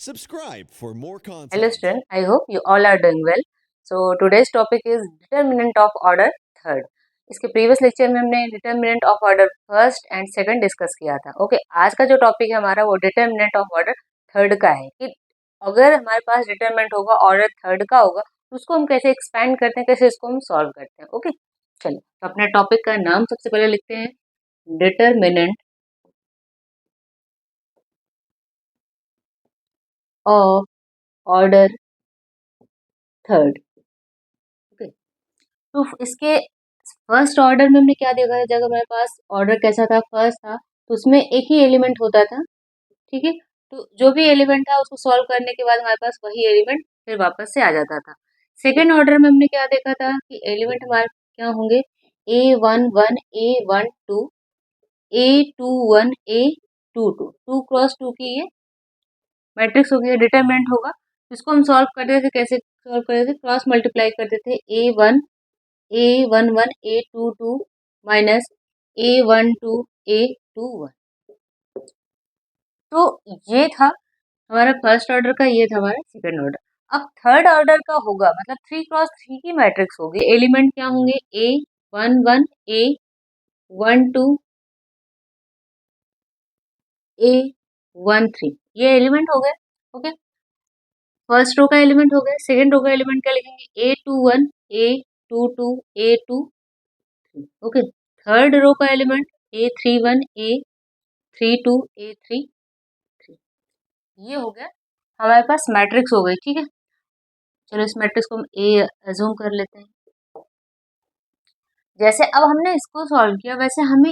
Subscribe for more Hello content. student, I hope you all are doing well. So today's topic is determinant of order third. इसके previous lecture में हमने determinant of order first and second discuss किया था. Okay, आज का जो topic है हमारा वो डिटर्मिनेंट ऑफ ऑर्डर थर्ड का है कि अगर हमारे पास डिटर्मिनेंट होगा ऑर्डर थर्ड का होगा तो उसको हम कैसे एक्सपैंड करते हैं, कैसे इसको हम सॉल्व करते हैं. ओके, चलिए तो अपने टॉपिक का नाम सबसे पहले लिखते हैं, determinant of order third. Okay, तो इसके फर्स्ट ऑर्डर में हमने क्या देखा था, जब हमारे पास ऑर्डर कैसा था, फर्स्ट था, तो उसमें एक ही एलिमेंट होता था. ठीक है, तो जो भी एलिमेंट था उसको सॉल्व करने के बाद हमारे पास वही एलिमेंट फिर वापस से आ जाता था. सेकेंड ऑर्डर में हमने क्या देखा था कि एलिमेंट हमारे क्या होंगे, A11 A12 A21 A22, 2 cross 2 की ये मैट्रिक्स होगी, डिटरमिनेंट होगा. इसको हम सॉल्व करते थे, कैसे सॉल्व करते थे, क्रॉस मल्टीप्लाई करते थे, A11 A22 minus A12 A21. तो ये था हमारा फर्स्ट ऑर्डर का, ये था हमारा सेकंड ऑर्डर. अब थर्ड ऑर्डर का होगा, मतलब 3 क्रॉस 3 की मैट्रिक्स होगी. एलिमेंट क्या होंगे, A11 A12 A13, ये एलिमेंट हो गए. ओके, फर्स्ट रो का एलिमेंट हो गया. सेकंड रो का एलिमेंट क्या लिखेंगे, A21 A22 A23. Okay, third row का एलिमेंट A31 A32 A33. ये हो गया हमारे पास मैट्रिक्स हो गई. ठीक है, चलो इस मैट्रिक्स को हम ए एज्यूम कर लेते हैं. जैसे अब हमने इसको सॉल्व किया वैसे हमें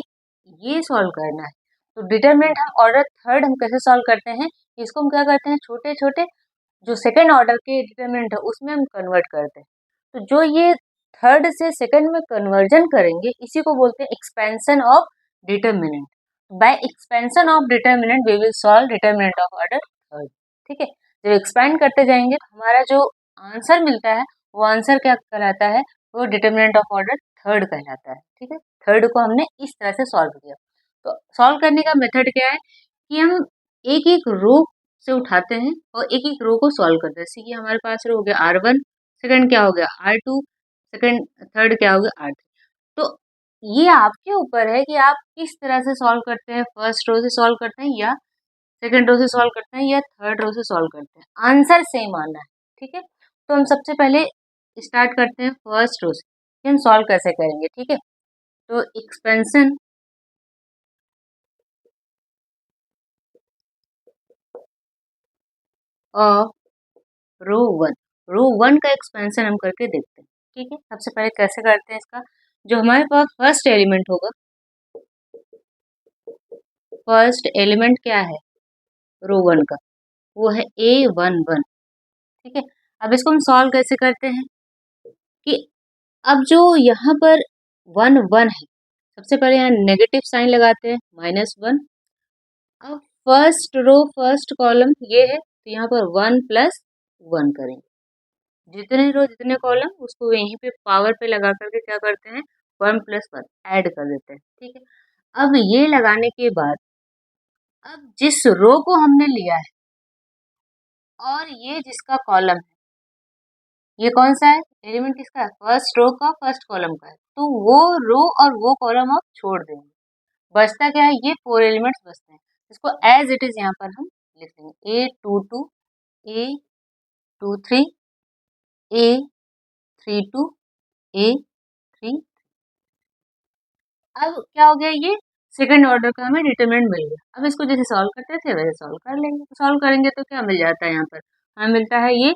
ये सॉल्व करना है. तो डिटरमिनेंट हम ऑर्डर थर्ड हम कैसे सॉल्व करते हैं, इसको हम क्या करते हैं, छोटे छोटे जो सेकंड ऑर्डर के डिटरमिनेंट है उसमें हम कन्वर्ट करते हैं. तो जो ये थर्ड से सेकंड में कन्वर्जन करेंगे इसी को बोलते हैं expansion of determinant. By expansion of determinant we will solve determinant of order third. ठीक है, जब एक्सपेंड करते जाएंगे तो हमारा जो आंसर मिलता है वो आंसर क्या कहलाता है, वो डिटरमिनेंट ऑफ ऑर्डर थर्ड कहलाता है. ठीक है, थर्ड को हमने इस तरह से सॉल्व किया. तो सॉल्व करने का मेथड क्या है कि हम एक एक रो से उठाते हैं और एक एक रो को सॉल्व करते हैं. जैसे कि हमारे पास रो हो गया R1, सेकंड क्या हो गया R2, सेकंड थर्ड क्या हो गया R3. तो ये आपके ऊपर है कि आप किस तरह से सॉल्व करते हैं, फर्स्ट रो से सॉल्व करते हैं या सेकंड रो से सॉल्व करते हैं या थर्ड रो से सॉल्व करते हैं, आंसर सेम आना है. ठीक है, तो हम सबसे पहले स्टार्ट करते हैं फर्स्ट रो से कि हम सॉल्व कैसे करेंगे. ठीक है, तो एक्सपेंशन ऑफ रो 1, रो 1 का एक्सपेंशन हम करके देखते हैं. ठीक है, सबसे पहले कैसे करते हैं इसका, जो हमारे पास फर्स्ट एलिमेंट होगा, फर्स्ट एलिमेंट क्या है रो 1 का, वो है A11. ठीक है, अब इसको हम सॉल्व कैसे करते हैं कि अब जो यहाँ पर 1 1 है, सबसे पहले यहाँ नेगेटिव साइन लगाते हैं, -1. अब फर्स्ट रो फर्स्ट कॉलम ये है तो यहाँ पर 1 + 1 करेंगे. जितने रो जितने कॉलम उसको यहीं पे पावर पे लगा करके क्या करते हैं, 1 + 1 ऐड कर देते हैं. ठीक है, अब ये लगाने के बाद अब जिस रो को हमने लिया है और ये जिसका कॉलम है, ये कौन सा है एलिमेंट, किसका है, फर्स्ट रो का फर्स्ट कॉलम का है, तो वो रो और वो कॉलम आप छोड़ देंगे. बचता क्या है, ये 4 एलिमेंट्स बचते हैं. इसको एज इट इज यहाँ पर हम लिख देंगे, A22 A23 A32 A3. अब क्या हो गया, ये सेकंड ऑर्डर का हमें डिटरमिनेंट मिल गया. अब इसको जैसे सॉल्व करते थे वैसे सॉल्व कर लेंगे. तो सॉल्व करेंगे तो क्या मिल जाता है, यहाँ पर हमें मिलता है ये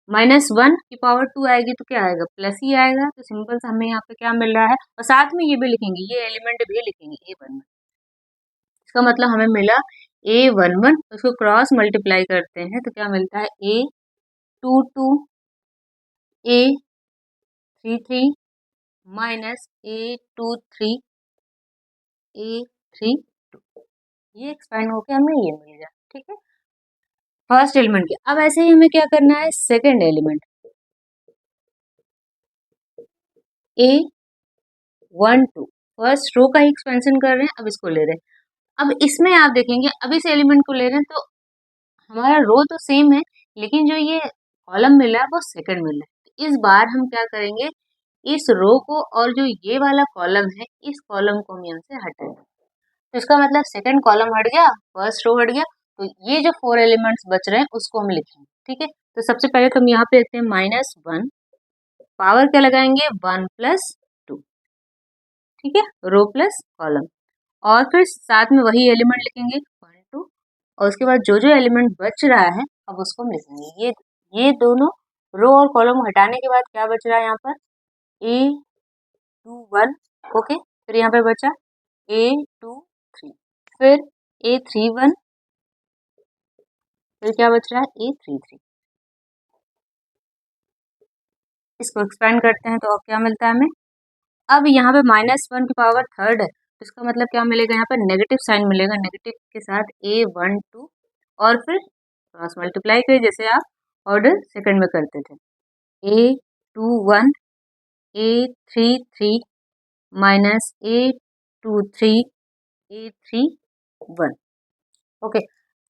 -1 की पावर 2 आएगी तो क्या आएगा, प्लस ही आएगा. तो सिंपल से हमें यहाँ पे क्या मिल रहा है, और साथ में ये भी लिखेंगे, ये एलिमेंट भी लिखेंगे A11. इसका मतलब हमें मिला A11, उसको क्रॉस मल्टीप्लाई करते हैं तो क्या मिलता है, A22 A33 minus A23 A32. ये एक्सपेंड होके हमें ये मिल गया. ठीक है, फर्स्ट एलिमेंट की. अब ऐसे ही हमें क्या करना है, second element A12, first row का ही एक्सपेंशन कर रहे हैं, अब इसको ले रहे हैं. अब इसमें आप देखेंगे अब इस एलिमेंट को ले रहे हैं तो हमारा रो तो सेम है, लेकिन जो ये कॉलम मिला है वो सेकंड मिला है। तो इस बार हम क्या करेंगे, इस रो को और जो ये वाला कॉलम है, इस कॉलम को हम यहाँ से हटाएंगे। तो इसका मतलब सेकंड कॉलम हट गया, फर्स्ट रो हट गया, तो ये जो 4 एलिमेंट्स बच रहे हैं उसको हम लिखेंगे। ठीक है, तो सबसे पहले तो हम यहाँ पे लिखते हैं -1, पावर क्या लगाएंगे 1 + 2। ठीक है, रो प्लस कॉलम, और फिर साथ में वही एलिमेंट लिखेंगे 1 2, और उसके बाद जो जो एलिमेंट बच रहा है अब उसको हम लिखेंगे। ये दोनों रो और कॉलम हटाने के बाद क्या बच रहा है यहाँ पर A21। ओके, फिर यहाँ पे बचा A23, फिर A31, फिर क्या बच रहा है A33। इसको एक्सपेंड करते हैं तो अब क्या मिलता है हमें, अब यहाँ पे -1 की पावर थर्ड है, तो इसका मतलब क्या मिलेगा, यहाँ पर नेगेटिव साइन मिलेगा, नेगेटिव के साथ A12, और फिर क्रॉस मल्टीप्लाई करिए जैसे आप ऑर्डर सेकंड में करते थे। A21 A33 -A23 A31। Okay,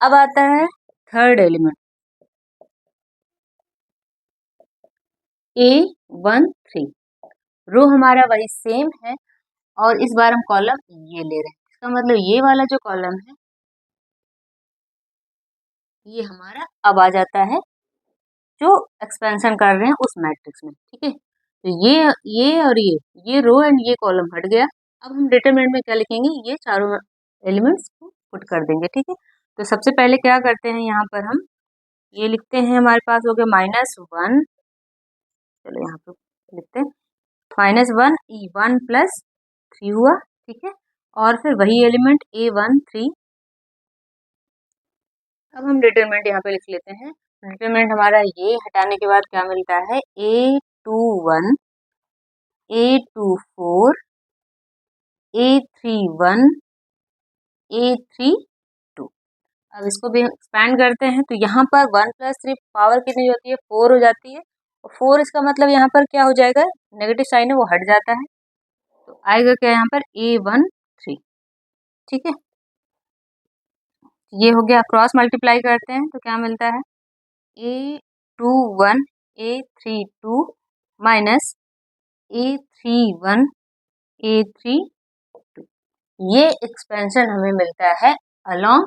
अब आता है थर्ड एलिमेंट A13। रो हमारा वही सेम है, और इस बार हम कॉलम ये ले रहे हैं। इसका मतलब ये वाला जो कॉलम है ये हमारा अब आ जाता है जो एक्सपेंशन कर रहे हैं उस मैट्रिक्स में। ठीक है, तो ये और ये रो एंड ये कॉलम हट गया। अब हम डिटरमिनेंट में क्या लिखेंगे, ये चारों एलिमेंट्स को पुट कर देंगे। ठीक है, तो सबसे पहले क्या करते हैं, यहाँ पर हम ये लिखते हैं, हमारे पास हो गया -1, चलो यहाँ पे लिखते हैं -1 1 + 3 हुआ। ठीक है, और फिर वही एलिमेंट A13। अब हम डिटरमिनेंट यहाँ पे लिख लेते हैं। डिटरमिनेंट हमारा ये हटाने के बाद क्या मिलता है A21 A24 A31 A32। अब इसको भी एक्सपैंड करते हैं तो यहाँ पर 1 + 3 पावर कितनी होती है 4 हो जाती है, और 4 इसका मतलब यहाँ पर क्या हो जाएगा, नेगेटिव साइन है वो हट जाता है, तो आएगा क्या यहाँ पर A13। ठीक है, ये हो गया, क्रॉस मल्टीप्लाई करते हैं तो क्या मिलता है A21 A32 -A31 A32। ये एक्सपेंशन हमें मिलता है अलोंग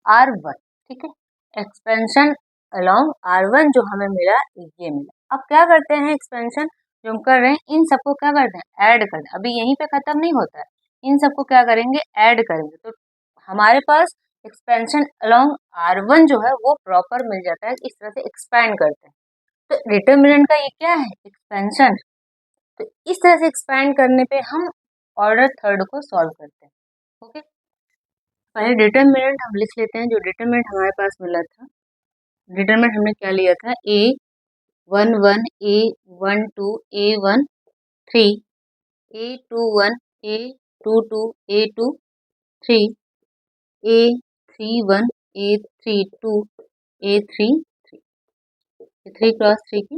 R1। ठीक है, एक्सपेंशन अलोंग R1 जो हमें मिला ये मिला। अब क्या करते हैं, एक्सपेंशन जो हम कर रहे हैं इन सबको क्या करते हैं ऐड करते हैं। अभी यहीं पे खत्म नहीं होता है, इन सबको क्या करेंगे ऐड करेंगे, तो हमारे पास एक्सपेंशन अलोंग R1 जो है वो प्रॉपर मिल जाता है। इस तरह से एक्सपैंड करते हैं, तो डिटरमिनेंट का ये क्या है एक्सपेंशन। तो इस तरह से एक्सपैंड करने पे हम ऑर्डर थर्ड को सॉल्व करते हैं। ओके, पहले डिटरमिनेंट हम लिख लेते हैं, जो डिटरमिनेंट हमारे पास मिला था। डिटरमिनेंट हमने क्या लिया था A11 A12 A13 A21 A22 A23 A31 A32 A33, 3 × 3 की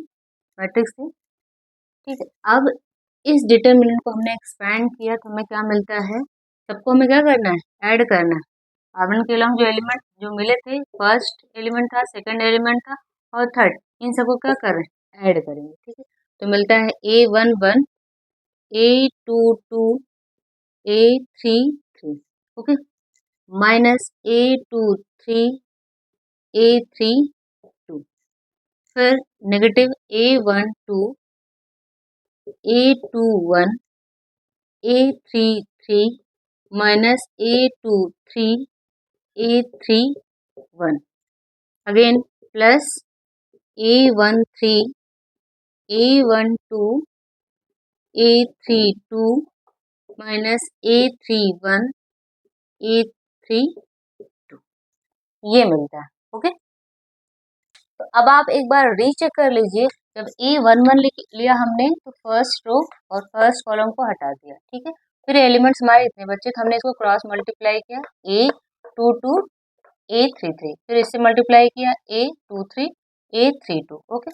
मैट्रिक्स थी। ठीक है, अब इस डिटरमिनेंट को हमने एक्सपैंड किया तो हमें क्या मिलता है, सबको हमें क्या करना है ऐड करना है। R1 के अलावा जो एलिमेंट जो मिले थे, फर्स्ट एलिमेंट था, सेकंड एलिमेंट था और थर्ड, इन सबको क्या कर रहे हैं ऐड करेंगे। ठीक है, तो मिलता है A11 A22 A33, okay, -A23 A32, फिर -A12 A21 A33 -A23 A31, again plus A13 A12 A32 -A31 A32, ये मिलता है। ओके, तो अब आप एक बार रीचेक कर लीजिए, जब A11 लिया हमने तो फर्स्ट रो और फर्स्ट कॉलम को हटा दिया। ठीक है, फिर एलिमेंट्स हमारे इतने बच्चे थे, हमने इसको क्रॉस मल्टीप्लाई किया A22 A33, फिर इससे मल्टीप्लाई किया A23 A32। ओके,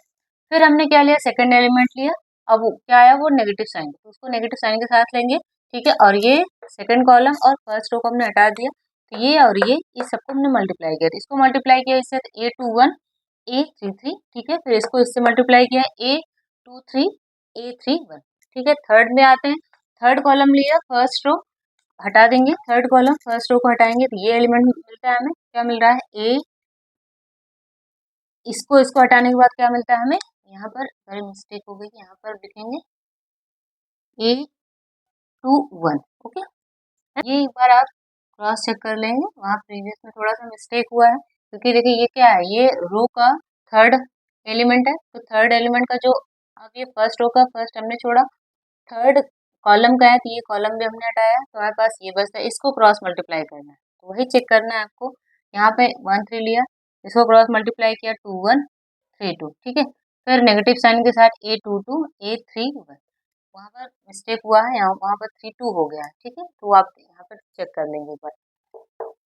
फिर हमने क्या लिया सेकंड एलिमेंट लिया, अब वो क्या आया वो नेगेटिव साइन, तो उसको नेगेटिव साइन के साथ लेंगे। ठीक है, और ये सेकंड कॉलम और फर्स्ट रो को हमने हटा दिया, तो ये और ये इस सबको हमने मल्टीप्लाई किया, इसको मल्टीप्लाई किया इससे A21 A33, ठीक है। फिर इसको इससे मल्टीप्लाई किया A23 A31, ठीक है। थर्ड में आते हैं, थर्ड कॉलम लिया, फर्स्ट रो हटा देंगे, थर्ड कॉलम फर्स्ट रो को हटाएंगे तो ये एलिमेंट मिलता है हमें, क्या मिल रहा है A, इसको हटाने के बाद क्या मिलता है हमें, यहाँ पर बड़ी मिस्टेक हो गई, यहाँ पर लिखेंगे A21, ओके। ये एक बार आप क्रॉस चेक कर लेंगे, वहाँ प्रीवियस में थोड़ा सा मिस्टेक हुआ है, क्योंकि देखिए ये क्या है, ये रो का थर्ड एलिमेंट है, तो थर्ड एलिमेंट का जो, अब ये फर्स्ट रो का फर्स्ट हमने छोड़ा, थर्ड कॉलम का है तो ये कॉलम भी हमने हटाया, तो हमारे पास ये बचता है, इसको क्रॉस मल्टीप्लाई करना है, तो वही चेक करना है आपको। यहाँ पे 1 3 लिया, इसको क्रॉस मल्टीप्लाई किया 2 1 3 2, ठीक है। फिर नेगेटिव साइन के साथ A22 A31, वहाँ पर मिस्टेक हुआ है, यहाँ वहाँ पर 3 2 हो गया है, ठीक है। तो आप यहाँ पर चेक कर लेंगे एक बार।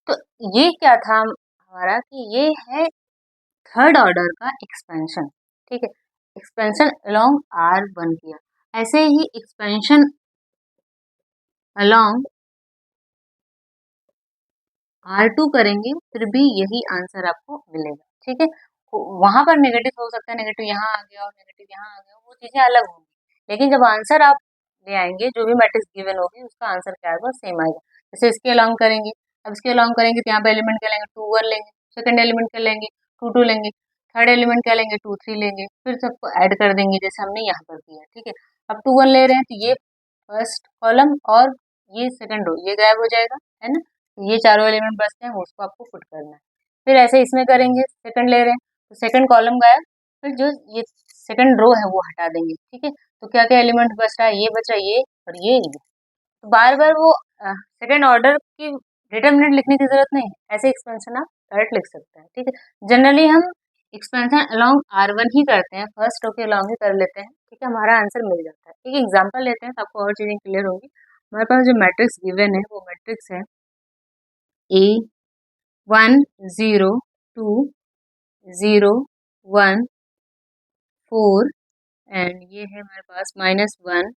तो ये क्या था हमारा, कि ये है थर्ड ऑर्डर का एक्सपेंशन, ठीक है। एक्सपेंशन अलोंग R1 किया, ऐसे ही एक्सपेंशन अलोंग R2 करेंगे, फिर भी यही आंसर आपको मिलेगा, ठीक है। वहां पर नेगेटिव हो सकता है, नेगेटिव यहाँ आ गया और नेगेटिव यहाँ आ गया, वो चीजें अलग होंगी, लेकिन जब आंसर आप ले आएंगे, जो भी मैट्रिक्स गिवन होगी उसका आंसर क्या आएगा, सेम आएगा। जैसे इसके अलोंग करेंगे, अब इसके अलोंग करेंगे तो यहाँ पे एलिमेंट क्या लेंगे, 2 1 लेंगे, सेकंड एलिमेंट क्या लेंगे, 2 2 लेंगे, थर्ड एलिमेंट क्या लेंगे, 2 3 लेंगे, फिर सबको ऐड कर देंगे जैसे हमने यहाँ पर किया, ठीक है। अब 2 1 ले रहे हैं तो ये फर्स्ट कॉलम और ये सेकंड रो ये गायब हो जाएगा, है ना। ये चारों एलिमेंट बचते हैं, उसको आपको पुट करना है। फिर ऐसे इसमें करेंगे, सेकंड ले रहे हैं तो सेकंड कॉलम गायब, फिर जो ये सेकंड रो है वो हटा देंगे, ठीक है। तो क्या क्या एलिमेंट बच रहा है, ये बच रहा है, ये और ये। तो बार बार वो सेकंड ऑर्डर की डिटरमिनेंट लिखने की जरूरत नहीं है, ऐसे एक्सपेंशन आप डायरेक्ट लिख सकते हैं, ठीक है। जनरली हम एक्सपेंशन अलोंग R1 ही करते हैं, फर्स्ट रो के अलोंग ही कर लेते हैं, ठीक है, हमारा आंसर मिल जाता है। एक एग्जाम्पल लेते हैं तो आपको और चीजें क्लियर होंगी। हमारे पास जो मैट्रिक्स गिवन है वो मैट्रिक्स है A1 0 2 0 1 4 एंड ये है हमारे पास -1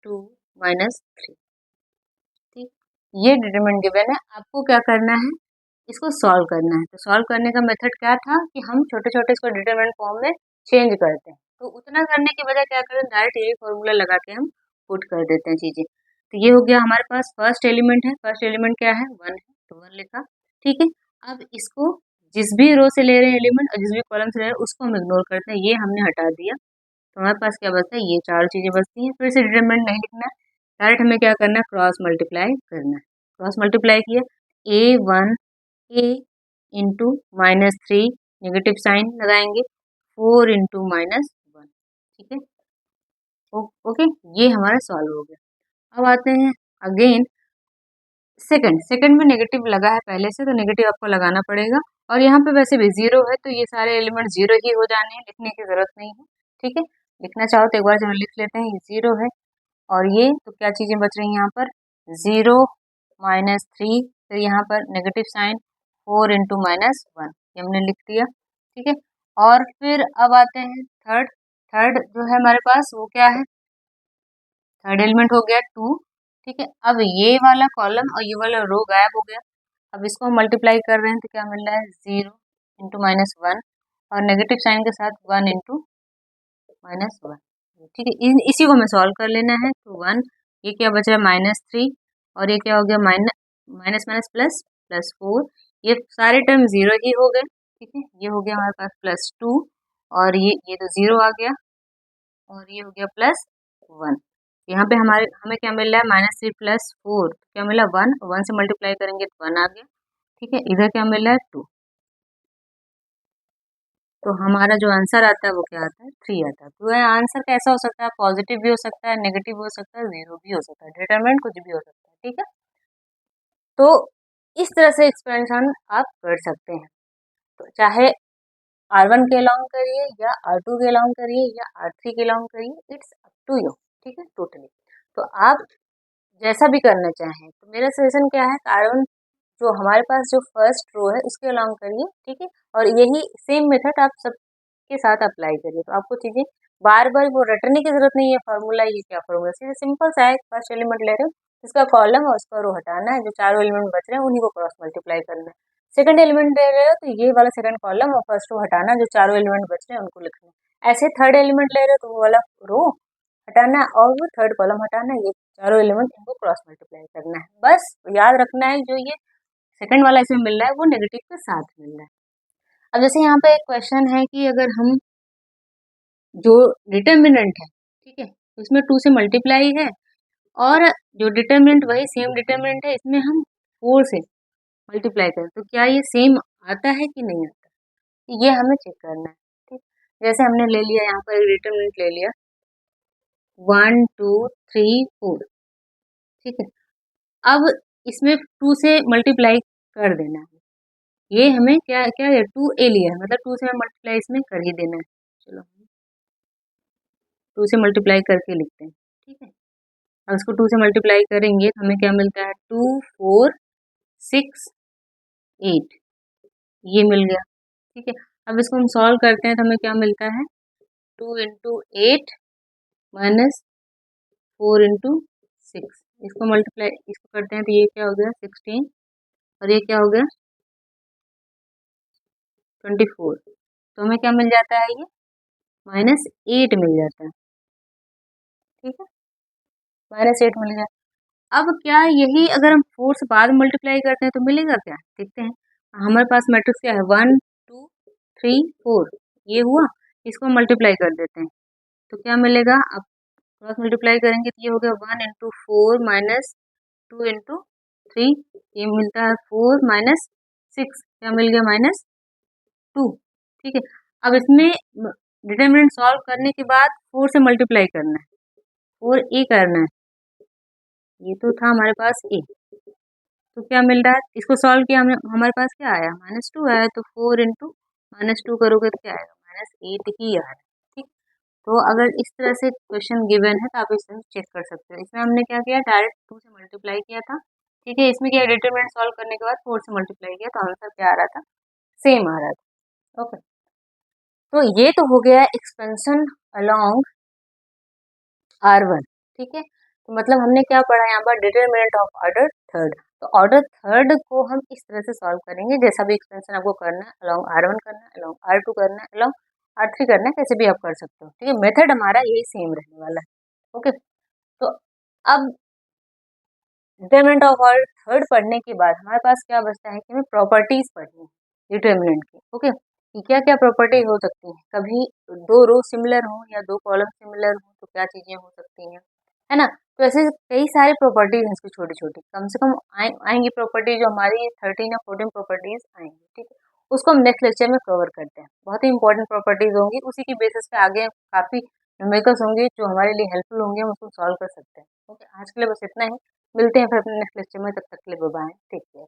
-2 -3, ठीक। ये डिटरमिनेंट गिवन है, आपको क्या करना है, इसको सॉल्व करना है। तो सॉल्व करने का मेथड क्या था कि हम छोटे छोटे इसको डिटरमिनेंट फॉर्म में चेंज करते हैं, तो उतना करने के बजाय क्या करें, डायरेक्ट यही फॉर्मूला लगा के हम पुट कर देते हैं चीजें। तो ये हो गया हमारे पास फर्स्ट एलिमेंट है, फर्स्ट एलिमेंट क्या है, 1 है, तो 1 लिखा, ठीक है। अब इसको जिस भी रो से ले रहे हैं एलिमेंट और जिस भी कॉलम से ले रहे हैं उसको हम इग्नोर करते हैं, ये हमने हटा दिया, तो हमारे पास क्या बचता है, ये चार चीजें बचती हैं। फिर से डिटरमिनेंट नहीं लिखना है, डायरेक्ट हमें क्या करना है, क्रॉस मल्टीप्लाई करना है। क्रॉस मल्टीप्लाई किया, A1 A into -3 negative sign लगाएंगे, 4 इंटू -1, ठीक है। ओके, ये हमारा सॉल्व हो गया। अब आते हैं अगेन सेकंड, सेकंड में नेगेटिव लगा है पहले से, तो नेगेटिव आपको लगाना पड़ेगा, और यहाँ पे वैसे भी जीरो है तो ये सारे एलिमेंट जीरो ही हो जाने हैं, लिखने की जरूरत नहीं है, ठीक है। लिखना चाहो तो एक बार जब लिख लेते हैं, ये जीरो है और ये, तो क्या चीजें बच रही हैं यहाँ पर, 0 -3, फिर यहाँ पर नेगेटिव साइन 4 इंटू -1, ये हमने लिख दिया, ठीक है। और फिर अब आते हैं थर्ड, थर्ड जो है हमारे पास वो क्या है, थर्ड एलिमेंट हो गया 2, ठीक है। अब ये वाला कॉलम और ये वाला रो गायब हो गया, अब इसको हम मल्टीप्लाई कर रहे हैं तो क्या मिल रहा है, 0 इंटू -1 और नेगेटिव साइन के साथ 1 इंटू -1, ठीक है। इसी को हमें सॉल्व कर लेना है, तो 1, ये क्या बच रहा है, -3 और ये क्या हो गया, माइनस माइनस प्लस +4, ये सारे टर्म जीरो ही हो गए, ठीक है। ये हो गया हमारे पास +2 और ये तो जीरो आ गया और ये हो गया +1। यहाँ पे हमारे हमें क्या मिल रहा है, -3 +4 क्या मिला, 1, 1 से मल्टीप्लाई करेंगे तो 1 आ गया, ठीक है। इधर क्या मिल रहा है, 2, तो हमारा जो आंसर आता है वो क्या आता है, 3 आता है। तो आंसर कैसा हो सकता है, पॉजिटिव भी हो सकता है, नेगेटिव हो सकता है, जीरो भी हो सकता है, डिटरमिनेंट कुछ भी हो सकता है, ठीक है। तो इस तरह से एक्सपेंशन आप कर सकते हैं, तो चाहे R1 के अलोंग करिए या R2 के अलोंग करिए या R3 के अलोंग करिए, इट्स अप टू यू, ठीक है, टोटली। तो आप जैसा भी करना चाहें, तो मेरा सजेशन क्या है, कार्बन जो हमारे पास जो फर्स्ट रो है उसके अलोंग करिए, ठीक है, और यही सेम मेथड आप सबके साथ अप्लाई करिए, तो आपको चीजें बार बार वो रटने की जरूरत नहीं है, फार्मूला ये क्या फार्मूला, सीधे सिंपल सा है, फर्स्ट एलिमेंट ले रहे हो इसका कॉलम और उसका रो हटाना है, जो चारों एलिमेंट बच रहे हैं उन्हीं को क्रॉस मल्टीप्लाई करना है। सेकंड एलिमेंट दे रहे हो तो ये वाला सेकंड कॉलम और फर्स्ट रो हटाना, जो चारों एलिमेंट बच रहे हैं उनको लिखना है। ऐसे थर्ड एलिमेंट ले रहे हो तो वो वाला रो हटाना है और वो थर्ड कॉलम हटाना है, ये चारों एलिमेंट इनको क्रॉस मल्टीप्लाई करना है। बस याद रखना है जो ये सेकंड वाला इसमें मिल रहा है वो नेगेटिव के साथ मिल रहा है। अब जैसे यहाँ पे एक क्वेश्चन है कि अगर हम जो डिटर्मिनेंट है, ठीक है, उसमें 2 से मल्टीप्लाई है और जो डिटर्मिनेंट वही सेम डिटर्मिनेंट है, इसमें हम 4 से मल्टीप्लाई करें तो क्या ये सेम आता है कि नहीं आता, ये हमें चेक करना है। ठीक, जैसे हमने ले लिया यहाँ पर एक डिटर्मिनेंट ले लिया 1 2 3 4, ठीक है। अब इसमें 2 से मल्टीप्लाई कर देना है, ये हमें क्या क्या है 2a लिया है, मतलब 2 से मल्टीप्लाई इसमें कर ही देना है। चलो 2 से मल्टीप्लाई करके लिखते हैं, ठीक है। अब इसको 2 से मल्टीप्लाई करेंगे तो हमें क्या मिलता है 2 4 6 8, ये मिल गया, ठीक है। अब इसको हम सॉल्व करते हैं तो हमें क्या मिलता है 2 इंटू 8 माइनस 4 इंटू 6, इसको मल्टीप्लाई इसको करते हैं तो ये क्या हो गया 16 और ये क्या हो गया 24, तो हमें क्या मिल जाता है ये -8 मिल जाता है, ठीक है, -8 मिल गया। अब क्या यही अगर हम 4 से बाद में मल्टीप्लाई करते हैं तो मिलेगा क्या, देखते हैं। हमारे पास मैट्रिक्स क्या है 1 2 3 4, ये हुआ, इसको मल्टीप्लाई कर देते हैं तो क्या मिलेगा। अब क्रॉस मल्टीप्लाई करेंगे तो ये हो गया 1 इंटू 4 माइनस 2 इंटू 3, ये मिलता है 4 माइनस 6, क्या मिल गया -2, ठीक है। अब इसमें डिटरमिनेंट सॉल्व करने के बाद 4 से मल्टीप्लाई करना है, 4a करना है, ये तो था हमारे पास a, तो क्या मिल रहा है, इसको सॉल्व किया हमें, हमारे पास क्या आया -2 आया, तो 4 इंटू -2 करोगे तो क्या आएगा -8 ही आ रहा है, ठीक। तो अगर इस तरह से क्वेश्चन गिवन है तो आप इसे चेक कर सकते हो। इसमें हमने क्या किया डायरेक्ट 2 से मल्टीप्लाई किया था, ठीक है। इसमें क्या डिटरमिनेंट सॉल्व करने के बाद 4 से मल्टीप्लाई किया तो आंसर क्या आ रहा था, सेम आ रहा था, ओके। तो ये तो हो गया एक्सपेंशन अलोंग R1, ठीक है। तो मतलब हमने क्या पढ़ा यहाँ पर डिटरमिनेंट ऑफ ऑर्डर थर्ड, तो ऑर्डर थर्ड को हम इस तरह से सॉल्व करेंगे, जैसा भी एक्सपेंशन आपको करना है अलोंग R1 करना है, अलोंग R2 करना है, अलोंग R3 करना है, कैसे भी आप कर सकते हो, ठीक है। मेथड हमारा यही सेम रहने वाला है, ओके। तो अब डिटरमिनेंट ऑफ ऑर्डर थर्ड पढ़ने के बाद हमारे पास क्या बचता है कि हमें प्रॉपर्टीज पढ़नी है डिटरमिनेंट की, ओके, कि क्या क्या प्रॉपर्टी हो सकती है, कभी 2 रो सिमिलर हो या 2 कॉलम सिमिलर हो तो क्या चीजें हो सकती हैं, है ना। तो ऐसे कई सारी प्रॉपर्टीज हैं इसकी, छोटी छोटी कम से कम आएंगी प्रॉपर्टी, जो हमारी 13 या 14 प्रॉपर्टीज आएंगी, ठीक है। उसको हम नेक्स्ट लेक्चर में कवर करते हैं, बहुत ही इंपॉर्टेंट प्रॉपर्टीज होंगी, उसी की बेसिस पे आगे काफी न्यूमेरिकल्स होंगे जो हमारे लिए हेल्पफुल होंगे, हम उसको सॉल्व कर सकते हैं, ओके। आज के लिए बस इतना ही, मिलते हैं फिर अपने नेक्स्ट लेक्चर में, तब तक के लिए बाय बाय, टेक केयर।